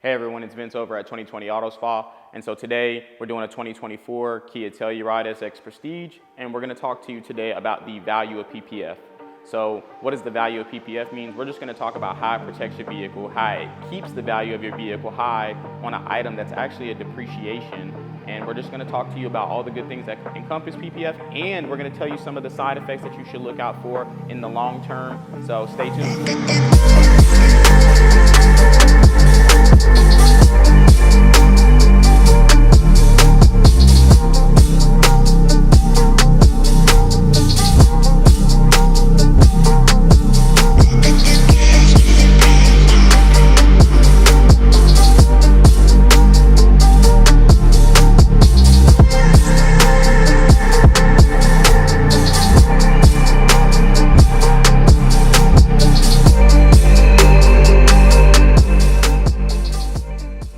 Hey everyone, it's Vince over at 2020 Auto Spa, and so today we're doing a 2024 Kia Telluride SX-Prestige, and we're going to talk to you today about the value of PPF. So what does the value of PPF mean? We're just going to talk about how it protects your vehicle, how it keeps the value of your vehicle high on an item that's actually a depreciation, and we're just going to talk to you about all the good things that encompass PPF, and we're going to tell you some of the side effects that you should look out for in the long term, so stay tuned.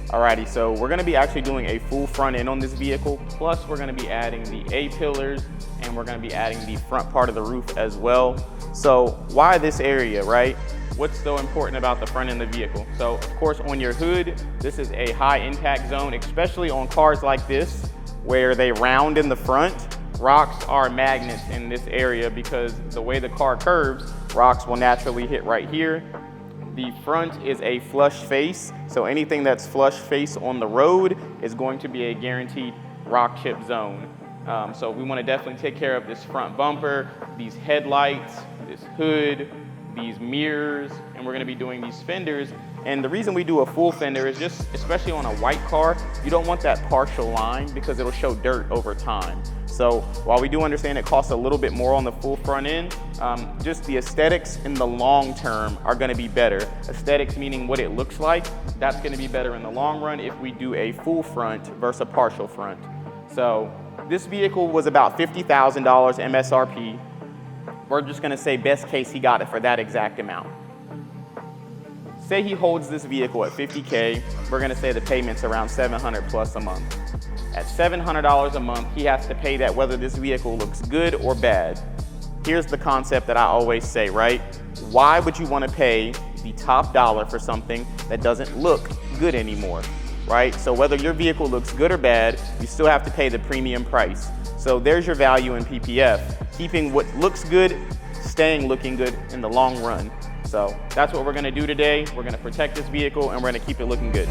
Alrighty, so we're going to be actually doing a full front end on this vehicle, plus we're going to be adding the A-pillars, and we're going to be adding the front part of the roof as well. So why this area, right? What's so important about the front end of the vehicle? So of course on your hood, this is a high impact zone, especially on cars like this, where they round in the front. Rocks are magnets in this area because the way the car curves, rocks will naturally hit right here. The front is a flush face, so anything that's flush face on the road is going to be a guaranteed rock chip zone. So we want to definitely take care of this front bumper, these headlights, this hood, these mirrors, and we're going to be doing these fenders. And the reason we do a full fender is just, especially on a white car, you don't want that partial line because it'll show dirt over time. So while we do understand it costs a little bit more on the full front end, just the aesthetics in the long term are going to be better. Aesthetics meaning what it looks like, that's going to be better in the long run if we do a full front versus a partial front. So this vehicle was about $50,000 MSRP. We're just going to say best case he got it for that exact amount. Say he holds this vehicle at $50K, we're going to say the payment's around $700 plus a month. At $700 a month, he has to pay that whether this vehicle looks good or bad. Here's the concept that I always say, right? Why would you want to pay the top dollar for something that doesn't look good anymore, right? So whether your vehicle looks good or bad, you still have to pay the premium price. So there's your value in PPF, keeping what looks good, staying looking good in the long run. So that's what we're going to do today. We're going to protect this vehicle and we're going to keep it looking good.